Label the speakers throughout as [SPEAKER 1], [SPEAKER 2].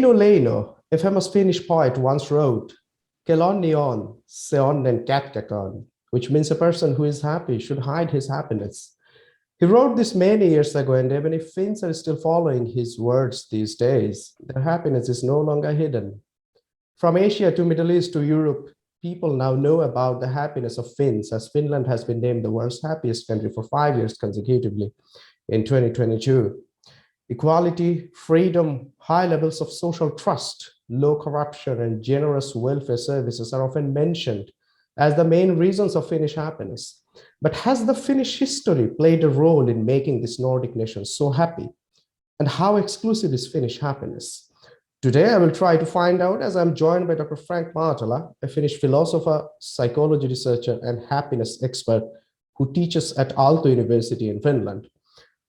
[SPEAKER 1] Leino Leino, a famous Finnish poet, once wrote, Kelonni on, se onnen kätkäköön, which means a person who is happy should hide his happiness. He wrote this many years ago, and even if Finns are still following his words these days, their happiness is no longer hidden. From Asia to Middle East to Europe, people now know about the happiness of Finns, as Finland has been named the world's happiest country for 5 years consecutively in 2022. Equality, freedom, high levels of social trust, low corruption, and generous welfare services are often mentioned as the main reasons of Finnish happiness. But has the Finnish history played a role in making this Nordic nation so happy? And how exclusive is Finnish happiness? Today, I will try to find out, as I'm joined by Dr. Frank Martela, a Finnish philosopher, psychology researcher, and happiness expert who teaches at Aalto University in Finland.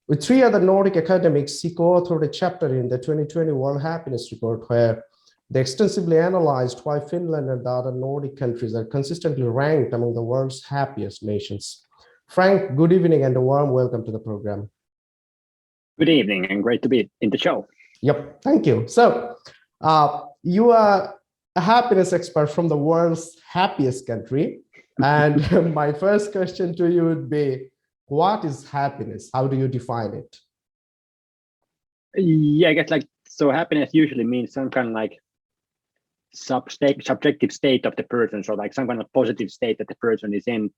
[SPEAKER 1] With 3 other Nordic academics, he co-authored a chapter in the 2020 World Happiness Report where they extensively analyzed why Finland and the other Nordic countries are consistently ranked among the world's happiest nations. Frank, good evening and a warm welcome to the program.
[SPEAKER 2] Good evening and great to be in the show.
[SPEAKER 1] Yep, thank you. So you are a happiness expert from the world's happiest country. And my first question to you would be, what is happiness? How do you define it?
[SPEAKER 2] Yeah, I guess so happiness usually means some kind of subjective state of the person. So some kind of positive state that the person is in.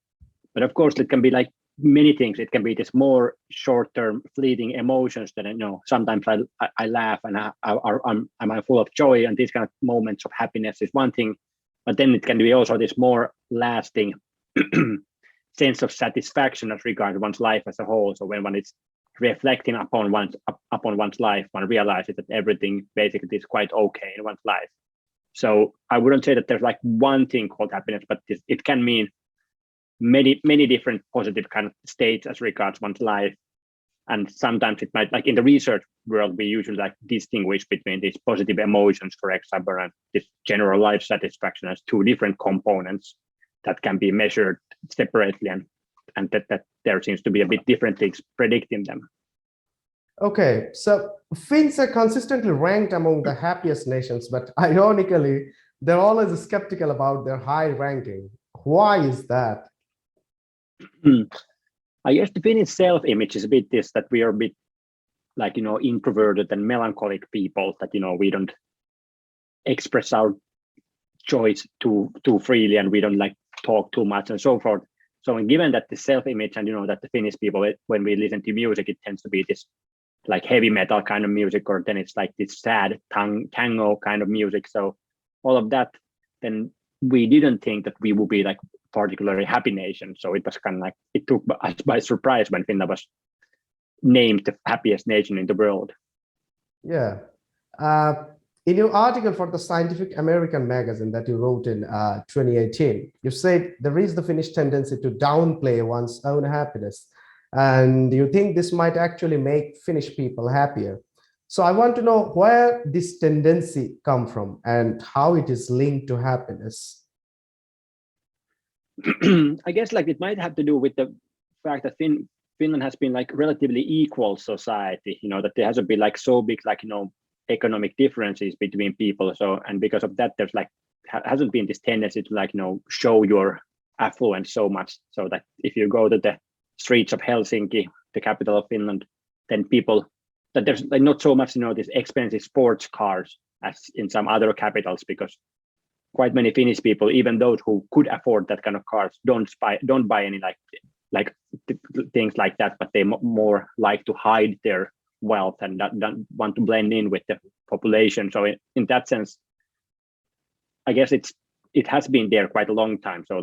[SPEAKER 2] But of course, it can be many things. It can be this more short-term fleeting emotions that, sometimes I laugh and I'm full of joy, and these kind of moments of happiness is one thing. But then it can be also this more lasting sense of satisfaction as regards one's life as a whole. So when one is reflecting upon one's life, one realizes that everything basically is quite okay in one's life. So I wouldn't say that there's one thing called happiness, but it can mean many different positive kind of states as regards one's life. And sometimes it might, in the research world, we usually distinguish between these positive emotions, for example, and this general life satisfaction as 2 different components that can be measured separately, and that there seems to be a bit different things predicting them.
[SPEAKER 1] Okay, so Finns are consistently ranked among the happiest nations, but ironically, they're always skeptical about their high ranking. Why is that?
[SPEAKER 2] I guess the Finnish self-image is a bit this, that we are a bit introverted and melancholic people, that we don't express our joys too freely, and we don't talk too much and so forth. So given that the self-image and that the Finnish people, when we listen to music, it tends to be this heavy metal kind of music, or then it's this sad tango kind of music. So all of that, then we didn't think that we would be particularly happy nation. So it was kind of it took us by surprise when Finland was named the happiest nation in the world.
[SPEAKER 1] Yeah. In your article for the Scientific American magazine that you wrote in 2018, you said there is the Finnish tendency to downplay one's own happiness, and you think this might actually make Finnish people happier. So I want to know where this tendency comes from and how it is linked to happiness.
[SPEAKER 2] I guess it might have to do with the fact that Finland has been relatively equal society, that there hasn't been so big economic differences between people. So, and because of that, there's hasn't been this tendency to show your affluence so much. So that if you go to the streets of Helsinki, the capital of Finland, then that there's not so much these expensive sports cars as in some other capitals, because quite many Finnish people, even those who could afford that kind of cars, don't buy any things like that, but they more like to hide their wealth and don't want to blend in with the population. So in that sense, I guess it has been there quite a long time. So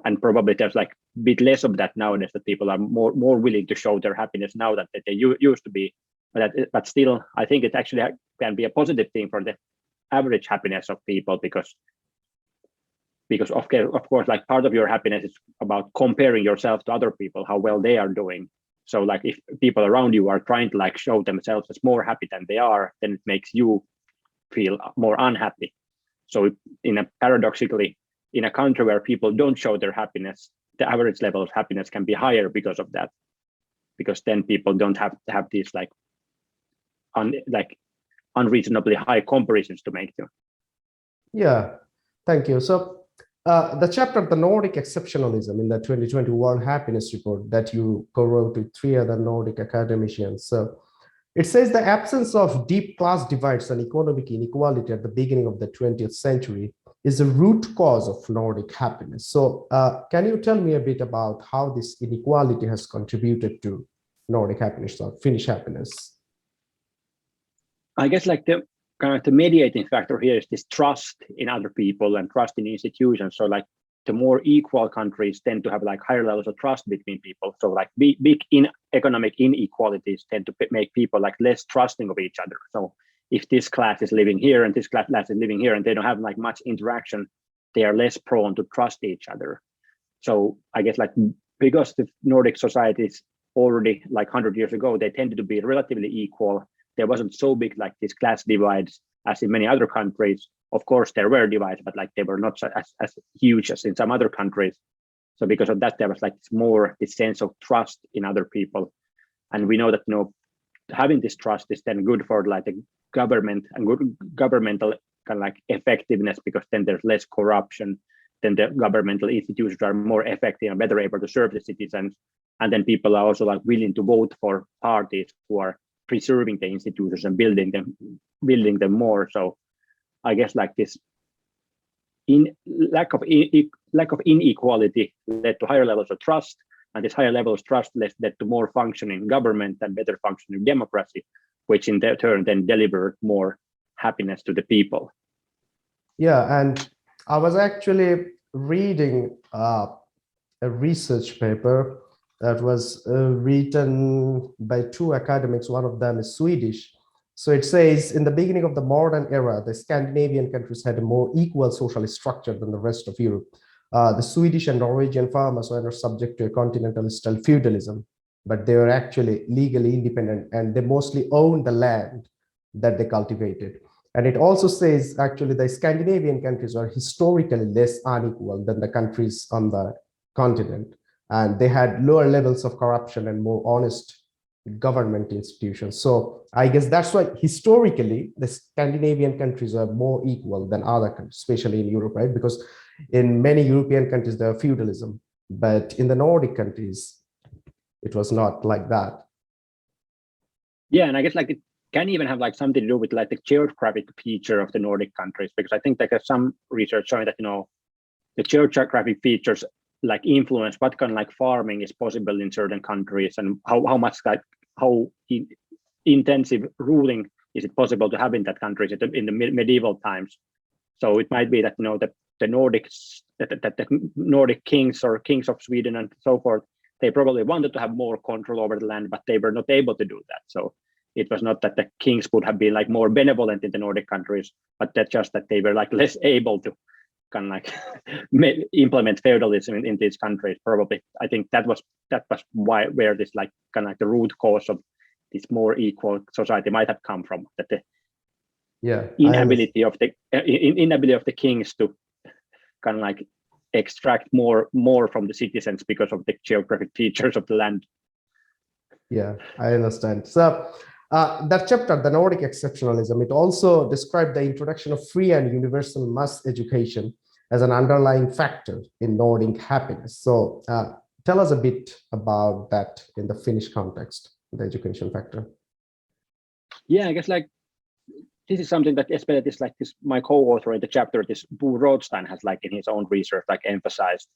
[SPEAKER 2] and probably there's a bit less of that nowadays, that people are more willing to show their happiness now than they used to be. But still, I think it actually can be a positive thing for the average happiness of people, because of course part of your happiness is about comparing yourself to other people, how well they are doing. So if people around you are trying to show themselves as more happy than they are, then it makes you feel more unhappy. So paradoxically, in a country where people don't show their happiness, the average level of happiness can be higher because of that, because then people don't have these unreasonably high comparisons to make them.
[SPEAKER 1] Yeah, thank you. So the chapter, The Nordic Exceptionalism, in the 2020 World Happiness Report that you co-wrote with 3 other Nordic academicians. So it says the absence of deep class divides and economic inequality at the beginning of the 20th century is a root cause of Nordic happiness. So can you tell me a bit about how this inequality has contributed to Nordic happiness or Finnish happiness?
[SPEAKER 2] I guess like the kind of the mediating factor here is this trust in other people and trust in institutions. So like the more equal countries tend to have like higher levels of trust between people. So like big economic inequalities tend to make people like less trusting of each other. So if this class is living here and this class is living here and they don't have like much interaction, they are less prone to trust each other. So I guess like because the Nordic societies already like 100 years ago, they tended to be relatively equal. There wasn't so big like these class divides as in many other countries. Of course, there were divides, but like they were not as huge as in some other countries. So because of that, there was like more this sense of trust in other people. And we know that, you know, having this trust is then good for like the government and good governmental kind of like effectiveness, because then there's less corruption. Then the governmental institutions are more effective and better able to serve the citizens. And then people are also like willing to vote for parties who are preserving the institutions and building them more. So I guess like this lack of inequality led to higher levels of trust, and this higher level of trust led to more functioning government and better functioning democracy, which in their turn then delivered more happiness to the people.
[SPEAKER 1] Yeah, and I was actually reading a research paper that was written by 2 academics. One of them is Swedish. So it says, in the beginning of the modern era, the Scandinavian countries had a more equal social structure than the rest of Europe. The Swedish and Norwegian farmers were not subject to a continental style feudalism, but they were actually legally independent, and they mostly owned the land that they cultivated. And it also says, actually, the Scandinavian countries are historically less unequal than the countries on the continent. And they had lower levels of corruption and more honest government institutions. So I guess that's why historically the Scandinavian countries are more equal than other countries, especially in Europe, right? Because in many European countries, there are feudalism, but in the Nordic countries, it was not like that.
[SPEAKER 2] Yeah, and I guess like it can even have like something to do with like the geographic feature of the Nordic countries, because I think like there's some research showing that, you know, the geographic features like influence what kind of like farming is possible in certain countries, and how much like how intensive ruling is it possible to have in that countries in the medieval times. So it might be that, you know, that the Nordics, that the Nordic kings or kings of Sweden and so forth, they probably wanted to have more control over the land, but they were not able to do that. So it was not that the kings would have been like more benevolent in the Nordic countries, but that just that they were like less able to kind of like implement feudalism in these countries. Probably, I think that was where this like kind of like the root cause of this more equal society might have come from. That the inability of the kings to kind of like extract more from the citizens because of the geographic features of the land.
[SPEAKER 1] Yeah, I understand. So that chapter, The Nordic Exceptionalism, it also described the introduction of free and universal mass education as an underlying factor in Nordic happiness. So tell us a bit about that in the Finnish context, the education factor.
[SPEAKER 2] Yeah, I guess like this is something that especially this my co-author in the chapter, this Bo Rothstein, has like in his own research like emphasized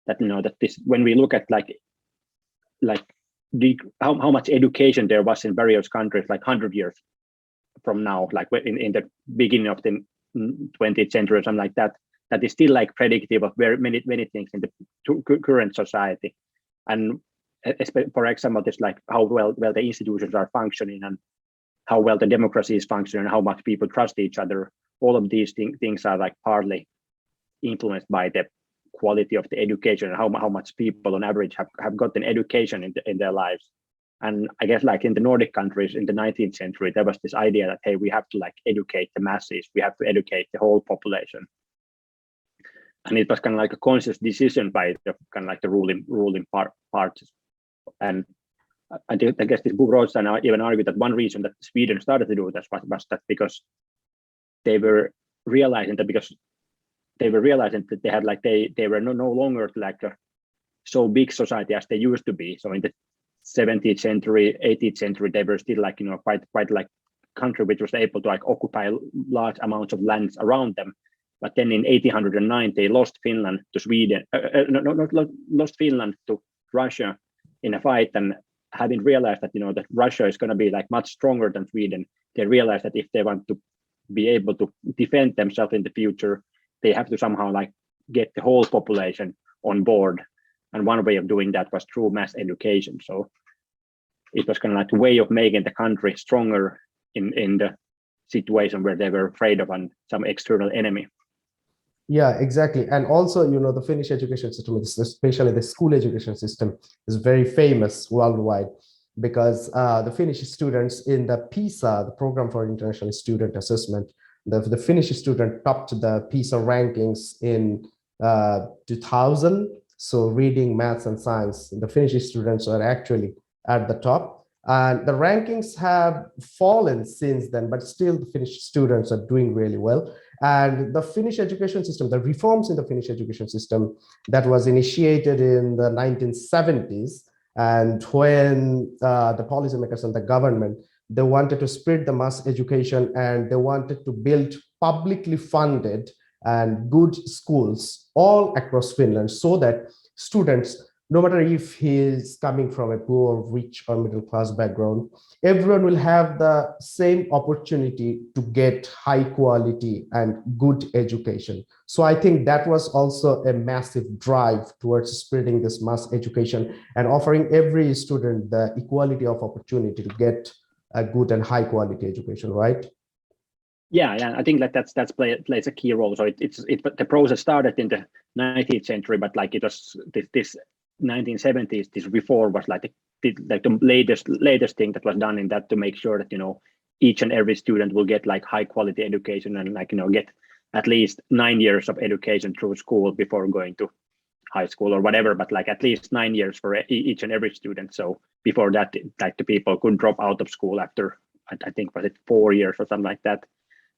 [SPEAKER 2] that, you know, that this when we look at like how much education there was in various countries like 100 years from now, like in the beginning of the 20th century or something like that, that is still like predictive of very many things in the current society. And for example, this like how well the institutions are functioning and how well the democracy is functioning and how much people trust each other. All of these things are like partly influenced by the quality of the education and how much people on average have gotten education in their lives. And I guess like in the Nordic countries in the 19th century, there was this idea that, hey, we have to like educate the masses, we have to educate the whole population. And it was kind of like a conscious decision by the kind of like the ruling parties. And I guess this book wrote and even argued that one reason that Sweden started to do this was that because they were realizing that they had like they were no longer like a so big society as they used to be. So in the 17th century, 18th century, they were still like quite like country which was able to like occupy large amounts of lands around them. But then in 1809 they lost Finland to Sweden, lost Finland to Russia in a fight, and having realized that that Russia is going to be like much stronger than Sweden, they realized that if they want to be able to defend themselves in the future, they have to somehow like get the whole population on board. And one way of doing that was through mass education. So it was kind of like a way of making the country stronger in the situation where they were afraid of some external enemy.
[SPEAKER 1] Yeah, exactly. And also, the Finnish education system, especially the school education system, is very famous worldwide because the Finnish students in the PISA, the Program for International Student Assessment, the Finnish student topped the PISA rankings in 2000. So reading, maths, and science, the Finnish students are actually at the top. And the rankings have fallen since then, but still the Finnish students are doing really well. And the Finnish education system, the reforms in the Finnish education system that was initiated in the 1970s, and when the policymakers and the government, they wanted to spread the mass education and they wanted to build publicly funded and good schools all across Finland so that students, no matter if he is coming from a poor, rich, or middle class background, everyone will have the same opportunity to get high quality and good education. So I think that was also a massive drive towards spreading this mass education and offering every student the equality of opportunity to get a good and high quality education, right?
[SPEAKER 2] Yeah, I think that plays a key role. So the process started in the 19th century, but like it was this 1970s, this reform was like the latest thing that was done in that to make sure that each and every student will get like high quality education and like get at least 9 years of education through school before going to high school or whatever, but like at least 9 years for each and every student. So before that, like the people could drop out of school after I think was it 4 years or something like that.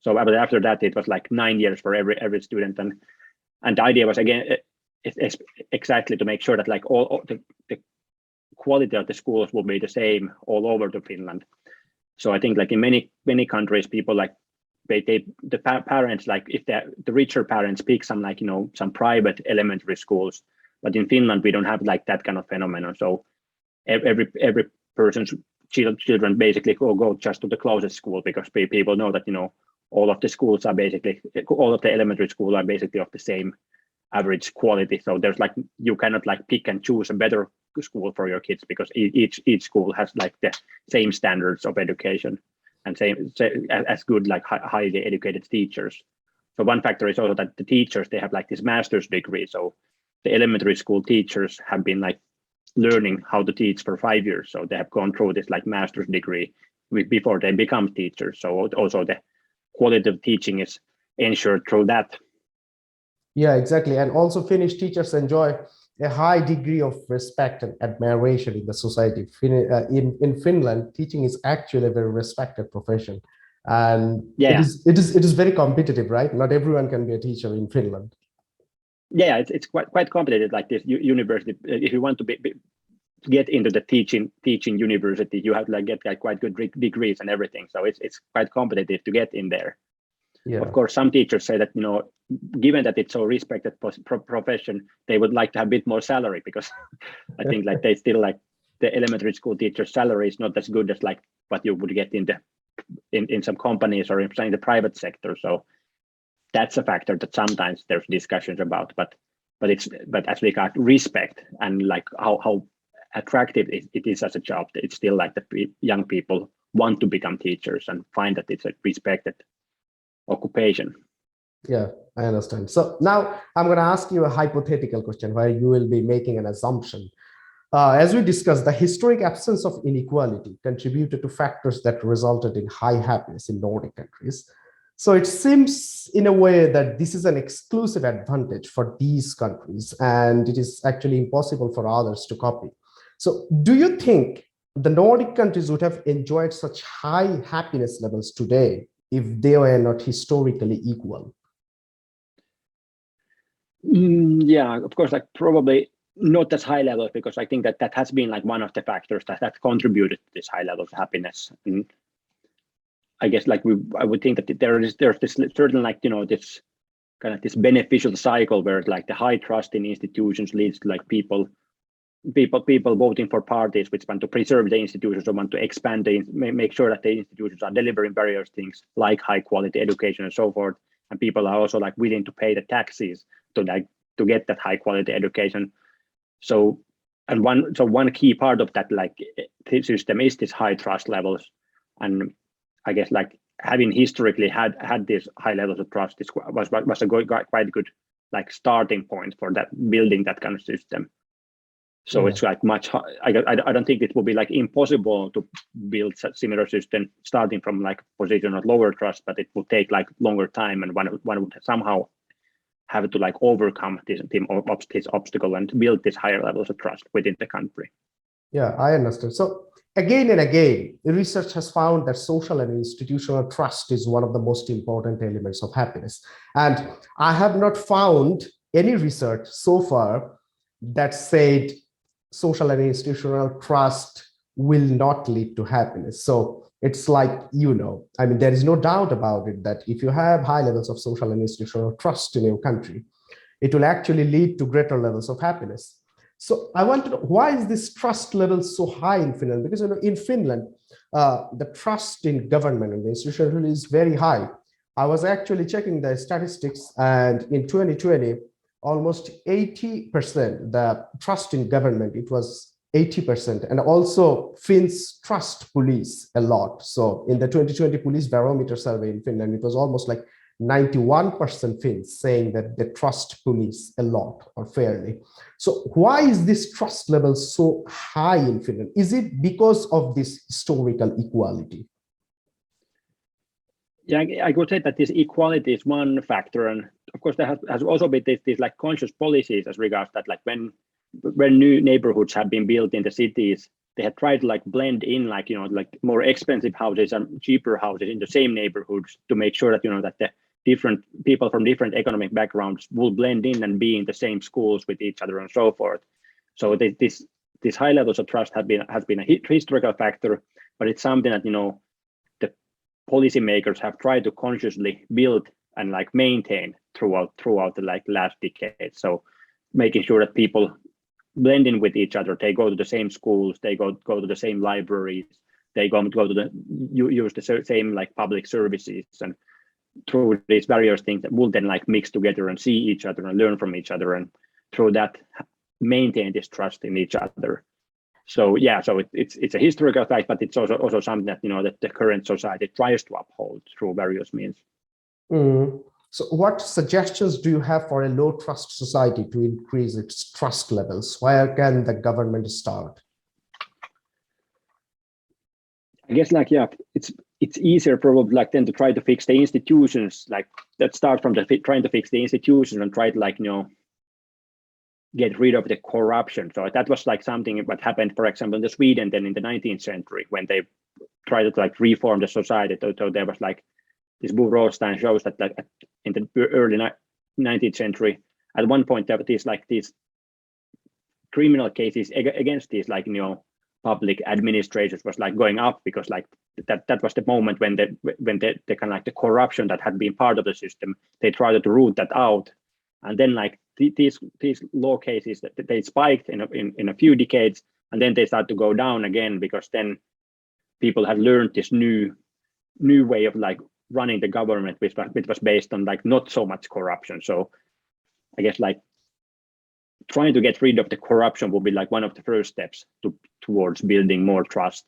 [SPEAKER 2] So after that, it was like 9 years for every student, and the idea was again it's exactly to make sure that like all the quality of the schools will be the same all over to Finland. So I think like in many countries, people like the parents, like if the richer parents pick some like some private elementary schools, but in Finland we don't have like that kind of phenomenon. So every person's children basically go just to the closest school because people know that all of the schools are basically, all of the elementary schools are basically of the same average quality. So there's like, you cannot like pick and choose a better school for your kids because each school has like the same standards of education and same as good like highly educated teachers. So one factor is also that the teachers, they have like this master's degree. So the elementary school teachers have been like learning how to teach for 5 years. So they have gone through this like master's degree before they become teachers. So also the quality of teaching is ensured through that.
[SPEAKER 1] Yeah, exactly. And also Finnish teachers enjoy a high degree of respect and admiration in the society. In Finland, teaching is actually a very respected profession. And
[SPEAKER 2] yeah,
[SPEAKER 1] it is very competitive, right? Not everyone can be a teacher in Finland.
[SPEAKER 2] Yeah, it's quite competitive like this university. If you want to get into the teaching university, you have to like get like quite good degrees and everything. So it's quite competitive to get in there. Yeah. Of course, some teachers say that given that it's so respected profession, they would like to have a bit more salary because I think like they still like the elementary school teacher's salary is not as good as like what you would get in some companies or in the private sector. So that's a factor that sometimes there's discussions about, but as we got respect and like how attractive it is as a job, it's still like the young people want to become teachers and find that it's a respected occupation.
[SPEAKER 1] Yeah, I understand. So now I'm going to ask you a hypothetical question where you will be making an assumption. As we discussed, the historic absence of inequality contributed to factors that resulted in high happiness in Nordic countries. So it seems in a way that this is an exclusive advantage for these countries, and it is actually impossible for others to copy. So do you think the Nordic countries would have enjoyed such high happiness levels today if they were not historically equal?
[SPEAKER 2] Yeah, of course, like probably not as high levels, because I think that that has been like one of the factors that contributed to this high level of happiness. And I guess like I would think that there's this certain like, this kind of this beneficial cycle where like the high trust in institutions leads to like people voting for parties which want to preserve the institutions or want to expand make sure that the institutions are delivering various things like high quality education and so forth. And people are also like willing to pay the taxes to get that high quality education. So one key part of that like system is this high trust levels. And I guess like having historically had these high levels of trust was a quite good like starting point for that building that kind of system. So it's like I don't think it will be like impossible to build such similar system starting from like position of lower trust, but it will take like longer time, and one would somehow have to like overcome this obstacle and build these higher levels of trust within the country.
[SPEAKER 1] Yeah, I understand. So again and again, research has found that social and institutional trust is one of the most important elements of happiness. And I have not found any research so far that said social and institutional trust will not lead to happiness. So it's like, I mean, there is no doubt about it that if you have high levels of social and institutional trust in your country, it will actually lead to greater levels of happiness. So I want to know, why is this trust level so high in Finland? Because in Finland, the trust in government and the institution is very high. I was actually checking the statistics, and in 2020, almost 80%, the trust in government, it was 80%. And also Finns trust police a lot. So in the 2020 police barometer survey in Finland, it was almost like 91% Finns saying that they trust police a lot or fairly. So why is this trust level so high in Finland? Is it because of this historical equality?
[SPEAKER 2] Yeah, I could say that this equality is one factor, and of course there has also been these like conscious policies as regards that, like when new neighborhoods have been built in the cities, they have tried to like blend in like like more expensive houses and cheaper houses in the same neighborhoods to make sure that that the different people from different economic backgrounds will blend in and be in the same schools with each other and so forth. So this high levels of trust has been a historical factor, but it's something that the policymakers have tried to consciously build and like maintain throughout the like last decade. So making sure that people blend in with each other, they go to the same schools, they go to the same libraries, they go to use the same like public services, and through these various things that will then like mix together and see each other and learn from each other, and through that maintain this trust in each other. So yeah, so it's a historical fact, but it's also something that that the current society tries to uphold through various means.
[SPEAKER 1] So what suggestions do you have for a low trust society to increase its trust levels? Where can the government start?
[SPEAKER 2] I guess like, yeah, it's easier probably like then to try to fix the institutions, like that start from trying to fix the institutions and try to like get rid of the corruption. So that was like something that happened, for example, in Sweden then in the 19th century when they tried to like reform the society. So there was like this book Rothstein shows that like in the early 19th century, at one point there were these criminal cases against these like public administrators was like going up, because like that was the moment when the kind of like the corruption that had been part of the system, they tried to root that out. And then like these law cases that they spiked in a few decades, and then they start to go down again, because then people had learned this new way of like running the government, which was based on like not so much corruption. So I guess like trying to get rid of the corruption will be like one of the first steps towards building more trust.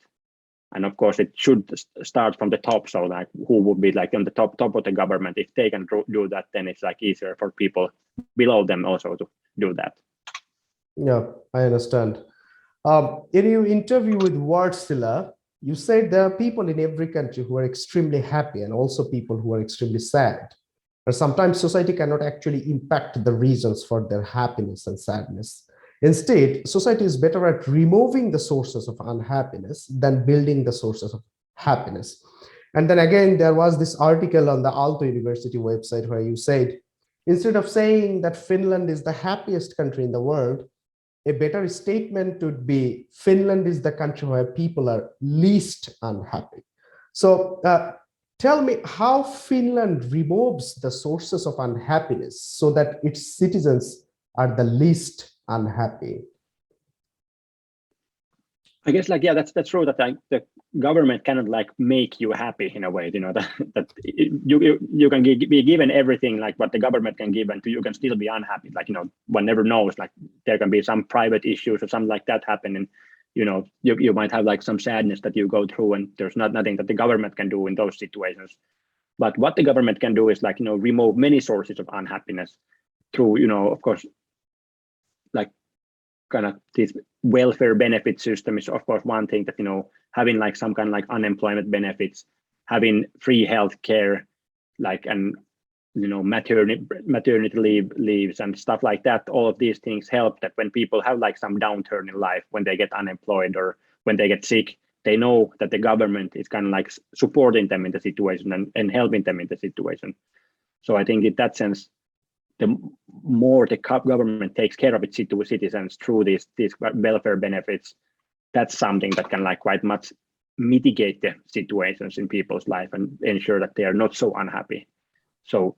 [SPEAKER 2] And of course, it should start from the top. So like who would be like on the top of the government? If they can do that, then it's like easier for people below them also to do that.
[SPEAKER 1] Yeah, I understand. In your interview with Wartsila, you said there are people in every country who are extremely happy and also people who are extremely sad. But sometimes society cannot actually impact the reasons for their happiness and sadness. Instead, society is better at removing the sources of unhappiness than building the sources of happiness. And then again, there was this article on the Aalto University website where you said, instead of saying that Finland is the happiest country in the world, a better statement would be Finland is the country where people are least unhappy. So tell me how Finland removes the sources of unhappiness so that its citizens are the least unhappy.
[SPEAKER 2] I guess like, yeah, that's true that the government cannot like make you happy in a way, you know, that you can be given everything like what the government can give, and you can still be unhappy. Like, you know, one never knows, like there can be some private issues or something like that happen, and you know, you might have like some sadness that you go through, and there's nothing that the government can do in those situations. But what the government can do is like, you know, remove many sources of unhappiness through, you know, of course, like kind of this welfare benefit system is of course one thing, that, you know, having like some kind of like unemployment benefits, having free health care, like, and you know, maternity leaves and stuff like that. All of these things help that when people have like some downturn in life, when they get unemployed or when they get sick, they know that the government is kind of like supporting them in the situation and helping them in the situation. So I think in that sense, the more the government takes care of its citizens through these welfare benefits, that's something that can like quite much mitigate the situations in people's life and ensure that they are not so unhappy. So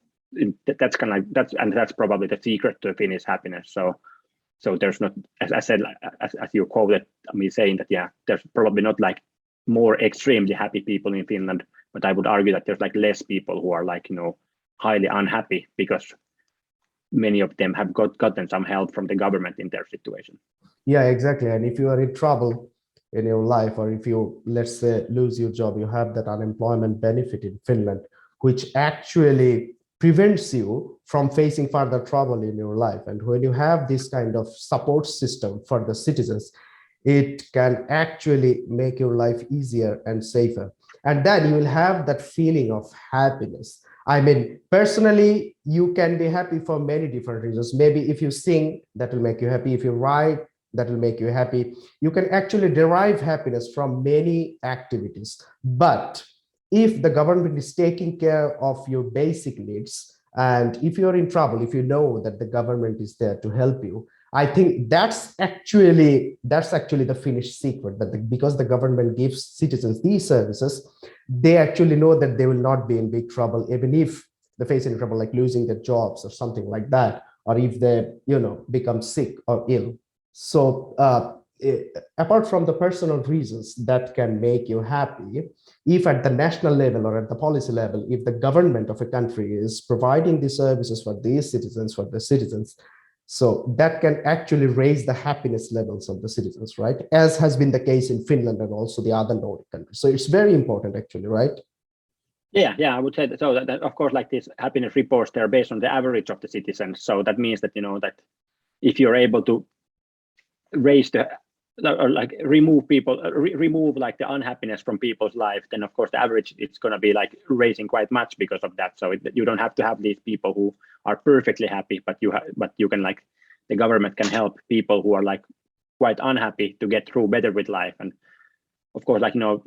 [SPEAKER 2] that's kind of like that's probably the secret to Finnish happiness. So there's not, as I said, as you quoted me saying that, yeah, there's probably not like more extremely happy people in Finland, but I would argue that there's like less people who are like, you know, highly unhappy because many of them have gotten some help from the government in their situation.
[SPEAKER 1] Yeah, exactly. And if you are in trouble in your life, or if you, let's say, lose your job, you have that unemployment benefit in Finland, which actually prevents you from facing further trouble in your life. And when you have this kind of support system for the citizens, it can actually make your life easier and safer. And then you will have that feeling of happiness. I mean, personally, you can be happy for many different reasons. Maybe if you sing, that will make you happy. If you write, that will make you happy. You can actually derive happiness from many activities. But if the government is taking care of your basic needs, and if you're in trouble, if you know that the government is there to help you, I think that's actually the Finnish secret, that because the government gives citizens these services, they actually know that they will not be in big trouble, even if they face any trouble like losing their jobs or something like that, or if they, you know, become sick or ill. So apart from the personal reasons that can make you happy, if at the national level or at the policy level, if the government of a country is providing the services for these citizens, for the citizens, so that can actually raise the happiness levels of the citizens, right? As has been the case in Finland and also the other Nordic countries. So it's very important actually, right?
[SPEAKER 2] Yeah, I would say that. So that of course, like these happiness reports, they're based on the average of the citizens. So that means that, you know, that if you're able to raise the, or like remove like the unhappiness from people's life, then of course the average, it's going to be like raising quite much because of that. So you don't have to have these people who are perfectly happy, but you can, like, the government can help people who are like quite unhappy to get through better with life. And of course, like, you know,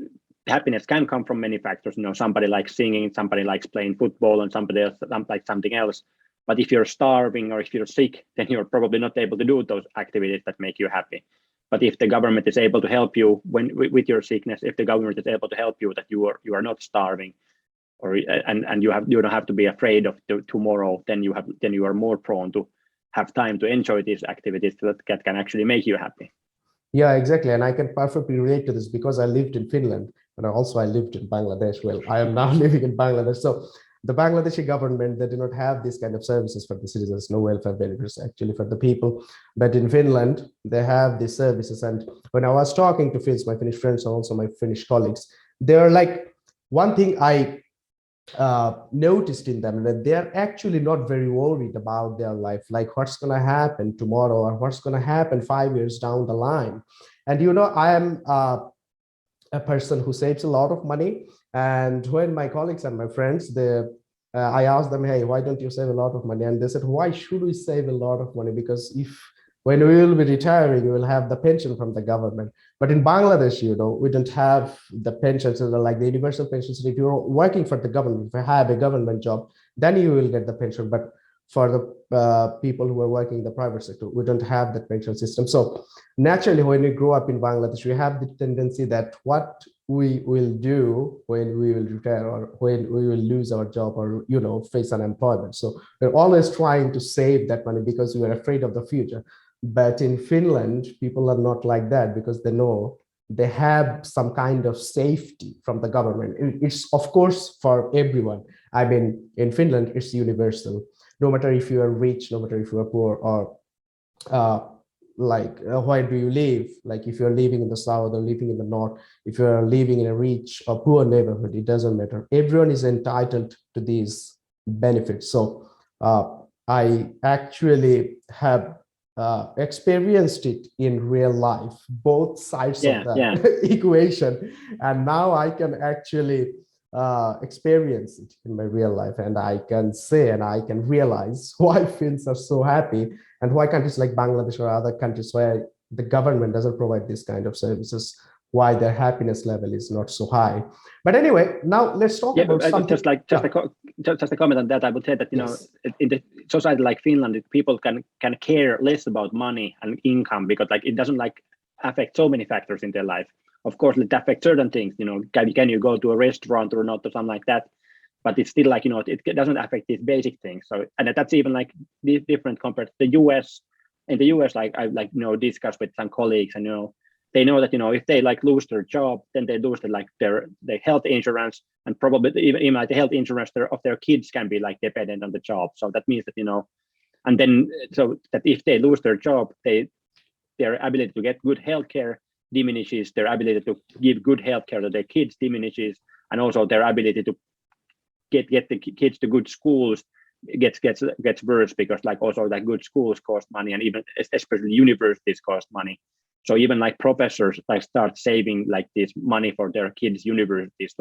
[SPEAKER 2] happiness can come from many factors. You know, somebody likes singing, somebody likes playing football, and somebody else like something else. But if you're starving or if you're sick, then you're probably not able to do those activities that make you happy. But if the government is able to help you with your sickness, if the government is able to help you that you are not starving, or and you don't have to be afraid of tomorrow, then you are more prone to have time to enjoy these activities that can actually make you happy.
[SPEAKER 1] Yeah, exactly. And I can perfectly relate to this because I lived in Finland, and I lived in Bangladesh. Well, I am now living in Bangladesh. So the Bangladeshi government, they do not have these kind of services for the citizens, no welfare benefits actually for the people. But in Finland, they have these services. And when I was talking to Finns, my Finnish friends and also my Finnish colleagues, they're like, one thing I noticed in them that they're actually not very worried about their life, like what's going to happen tomorrow or what's going to happen 5 years down the line. And you know, I am a person who saves a lot of money. And when my colleagues and my friends, I asked them, hey, why don't you save a lot of money? And they said, why should we save a lot of money? Because if when we will be retiring, we will have the pension from the government. But in Bangladesh, we don't have the pensions, like the universal pensions. If you're working for the government, if you have a government job, then you will get the pension. But for the people who are working in the private sector, we don't have that pension system. So naturally, when we grow up in Bangladesh, we have the tendency that what we will do when we will retire or when we will lose our job or face unemployment. So we're always trying to save that money because we are afraid of the future. But in Finland, people are not like that because they know they have some kind of safety from the government. It's of course for everyone. I mean, in Finland, it's universal. No matter if you are rich, no matter if you are poor, or where do you live? Like if you're living in the south or living in the north, if you're living in a rich or poor neighborhood, it doesn't matter. Everyone is entitled to these benefits. So I actually have experienced it in real life, both sides of the equation, and now I can actually experience it in my real life, and I can say and I can realize why Finns are so happy and why countries like Bangladesh or other countries where the government doesn't provide this kind of services, why their happiness level is not so high. But anyway, now let's talk about something.
[SPEAKER 2] Just a comment on that. I would say that in the society like Finland, people can care less about money and income because it doesn't affect so many factors in their life. Of course, it affects certain things. Can you go to a restaurant or not or something like that? But it's still it doesn't affect these basic things. So and that's even different compared to the US. In the US, I discussed with some colleagues, and they know that if they lose their job, then they lose their health insurance, and probably even the health insurance of their kids can be dependent on the job. So that means that and then so that if they lose their job, their ability to get good healthcare diminishes, their ability to give good healthcare to their kids diminishes, and also their ability to get the kids to good schools gets worse because also good schools cost money, and even especially universities cost money. So even professors start saving this money for their kids' universities,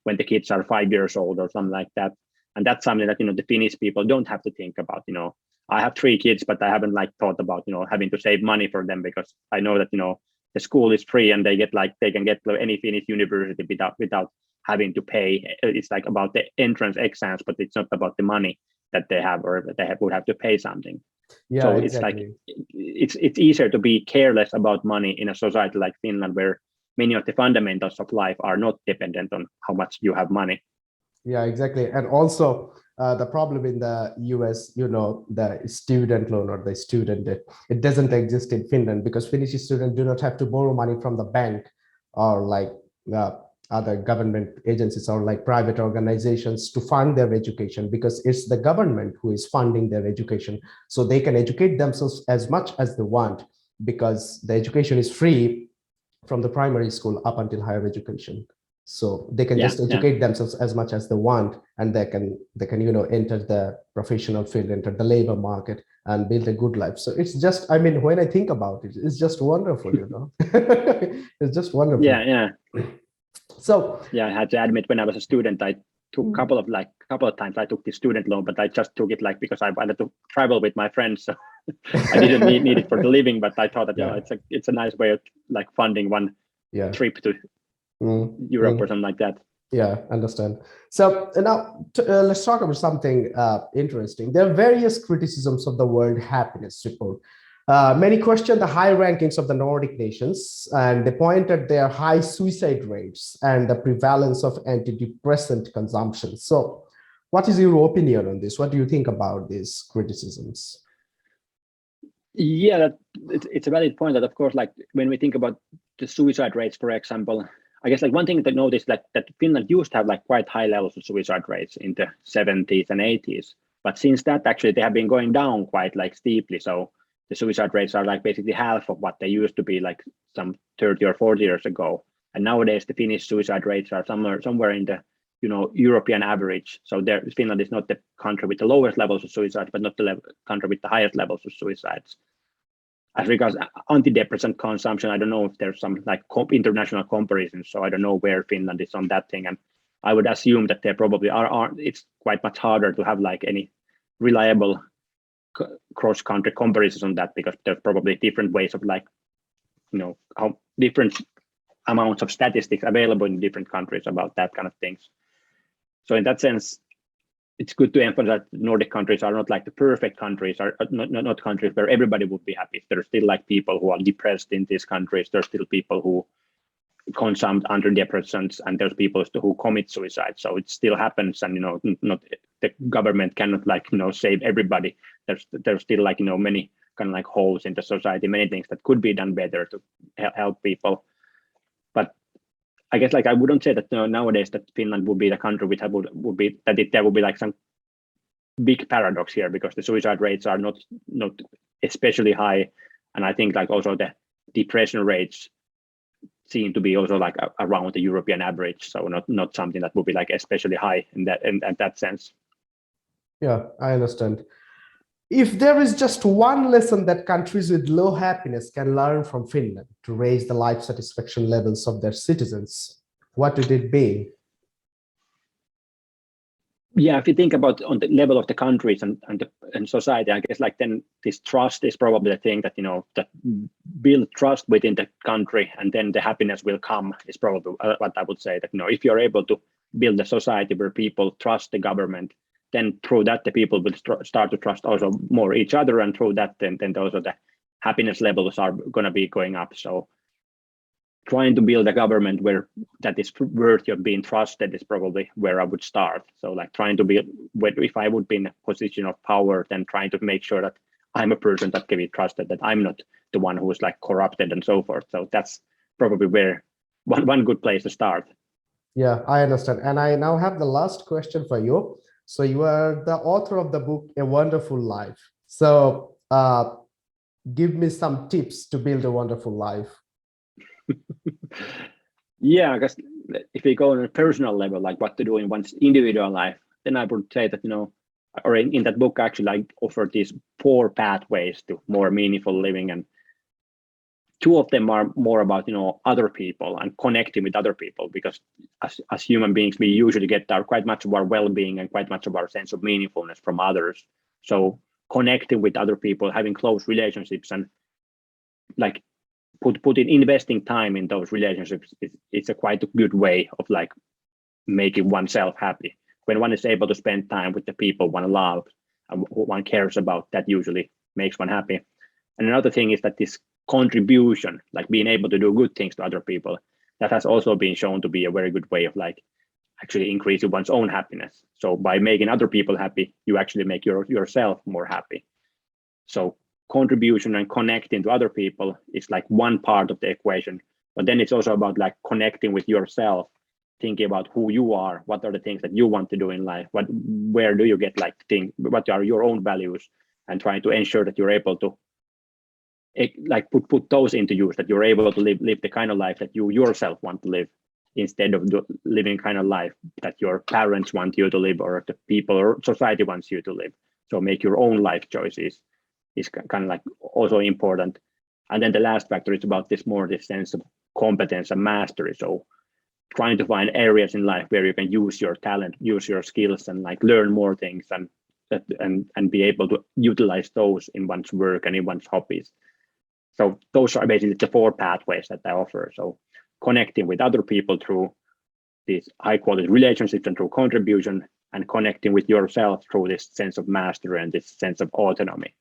[SPEAKER 2] when the kids are 5 years old or something like that. And that's something that the Finnish people don't have to think about. I have 3 kids, but I haven't thought about having to save money for them because I know that the school is free and they can get to any Finnish university without having to pay. It's about the entrance exams, but it's not about the money that they have or that they would have to pay something.
[SPEAKER 1] Yeah,
[SPEAKER 2] so
[SPEAKER 1] exactly.
[SPEAKER 2] It's easier to be careless about money in a society like Finland, where many of the fundamentals of life are not dependent on how much you have money.
[SPEAKER 1] Yeah, exactly. And also the problem in the US, the student loan or the student debt, it doesn't exist in Finland because Finnish students do not have to borrow money from the bank or other government agencies or private organizations to fund their education, because it's the government who is funding their education. So they can educate themselves as much as they want because the education is free from the primary school up until higher education. So they can just educate themselves as much as they want, and they can enter the professional field, enter the labor market, and build a good life. So it's just, I mean, when I think about it, it's just wonderful, It's just wonderful.
[SPEAKER 2] Yeah.
[SPEAKER 1] So
[SPEAKER 2] I had to admit, when I was a student, I took a couple of times I took the student loan, but I just took it because I wanted to travel with my friends, so I didn't need it for the living. But I thought that it's a nice way of funding one trip to Europe or something like that.
[SPEAKER 1] Yeah, understand. So now let's talk about something interesting. There are various criticisms of the World Happiness Report. Many question the high rankings of the Nordic nations, and they point at their high suicide rates and the prevalence of antidepressant consumption. So what is your opinion on this? What do you think about these criticisms?
[SPEAKER 2] Yeah, it's a valid point that, of course, when we think about the suicide rates, for example, I guess one thing to notice that Finland used to have quite high levels of suicide rates in the 70s and 80s. But since that, actually, they have been going down quite steeply. So the suicide rates are basically half of what they used to be some 30 or 40 years ago. And nowadays the Finnish suicide rates are somewhere in the European average. So Finland is not the country with the lowest levels of suicide, but not the country with the highest levels of suicides. As regards antidepressant consumption, I don't know if there's some international comparisons, so I don't know where Finland is on that thing. And I would assume that there probably are. It's quite much harder to have any reliable cross-country comparisons on that, because there's probably different ways of like, how different amounts of statistics available in different countries about that kind of things. So in that sense, it's good to emphasize that Nordic countries are not like the perfect countries, are not countries where everybody would be happy. There's still like people who are depressed in these countries. There's still people who consume antidepressants, and there's people who commit suicide. So it still happens, and not the government cannot like save everybody. There's still like many kind of like holes in the society, many things that could be done better to help people. But I guess like I wouldn't say that nowadays that Finland would be the country which would be that there would be like some big paradox here, because the suicide rates are not especially high, and I think like also the depression rates seem to be also like around the European average, so not something that would be like especially high in that sense.
[SPEAKER 1] Yeah, I understand. If there is just one lesson that countries with low happiness can learn from Finland to raise the life satisfaction levels of their citizens, what would it be?
[SPEAKER 2] Yeah, if you think about on the level of the countries and society, I guess like then this trust is probably the thing that that build trust within the country, and then the happiness will come, is probably what I would say. That if you're able to build a society where people trust the government, then through that the people will start to trust also more each other, and through that then also the happiness levels are going to be going up. So trying to build a government where that is worthy of being trusted is probably where I would start. So like trying to be, if I would be in a position of power, then trying to make sure that I'm a person that can be trusted, that I'm not the one who is like corrupted and so forth. So that's probably where one good place to start.
[SPEAKER 1] Yeah, I understand. And I now have the last question for you. So you are the author of the book, A Wonderful Life. So give me some tips to build a wonderful life.
[SPEAKER 2] Yeah, I guess if we go on a personal level, like what to do in one's individual life, then I would say that, or in that book, actually, I offer these 4 pathways to more meaningful living. And 2 of them are more about, other people and connecting with other people, because as human beings, we usually get quite much of our well-being and quite much of our sense of meaningfulness from others. So connecting with other people, having close relationships, and like investing time in those relationships, it's a quite a good way of like making oneself happy. When one is able to spend time with the people one loves and who one cares about, that usually makes one happy. And another thing is that this contribution, like being able to do good things to other people, that has also been shown to be a very good way of like actually increasing one's own happiness. So by making other people happy, you actually make yourself more happy. So contribution and connecting to other people is like one part of the equation, but then it's also about like connecting with yourself, thinking about who you are, what are the things that you want to do in life, where do you get like what are your own values, and trying to ensure that you're able to like put those into use, that you're able to live the kind of life that you yourself want to live, instead of living kind of life that your parents want you to live, or the people or society wants you to live. So make your own life choices is kind of like also important. And then the last factor is about this sense of competence and mastery. So trying to find areas in life where you can use your talent, use your skills, and like learn more things, and be able to utilize those in one's work and in one's hobbies. So those are basically the 4 pathways that I offer. So connecting with other people through these high quality relationships and through contribution, and connecting with yourself through this sense of mastery and this sense of autonomy.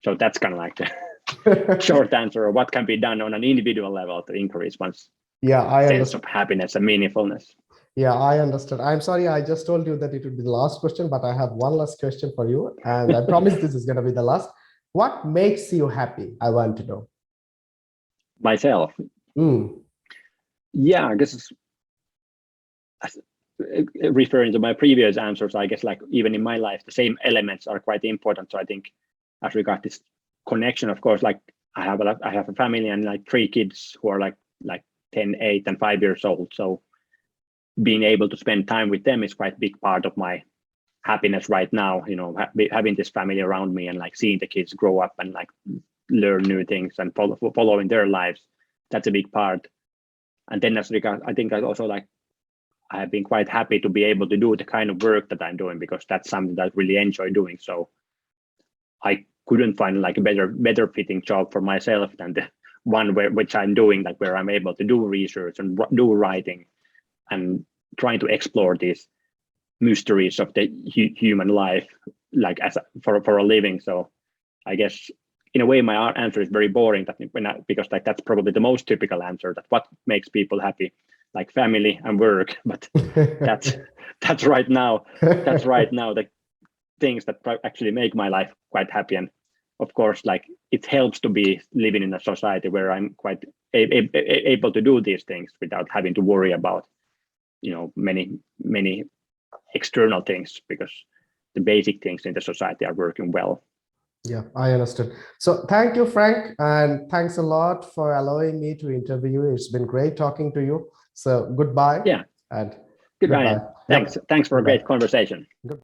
[SPEAKER 2] So that's kind of like the short answer of what can be done on an individual level to increase one's sense of happiness and meaningfulness.
[SPEAKER 1] Yeah, I understand. I'm sorry, I just told you that it would be the last question, but I have one last question for you. And I promise this is going to be the last. What makes you happy? I want to know.
[SPEAKER 2] Myself. Yeah, I guess referring to my previous answers, I guess like even in my life, the same elements are quite important. So I think as regards this connection, of course, like I have a family and like 3 kids who are like 10, 8, and 5 years old. So being able to spend time with them is quite a big part of my happiness right now. Having this family around me and like seeing the kids grow up and like learn new things and following their lives, that's a big part. And then as regards, I think I also like I have been quite happy to be able to do the kind of work that I'm doing, because that's something that I really enjoy doing. So I couldn't find like a better fitting job for myself than the one which I'm doing, like where I'm able to do research and do writing and trying to explore these mysteries of the human life, like for a living. So I guess in a way my answer is very boring, because like that's probably the most typical answer, that what makes people happy, like family and work. But that's right now the things that actually make my life quite happy. And of course, like it helps to be living in a society where I'm quite able to do these things without having to worry about, many external things, because the basic things in the society are working well.
[SPEAKER 1] Yeah, I understood. So thank you, Frank, and thanks a lot for allowing me to interview you. It's been great talking to you. So goodbye.
[SPEAKER 2] Yeah.
[SPEAKER 1] And
[SPEAKER 2] goodbye. Thanks.
[SPEAKER 1] Yep.
[SPEAKER 2] Thanks for a
[SPEAKER 1] Goodbye.
[SPEAKER 2] great conversation.
[SPEAKER 1] Good.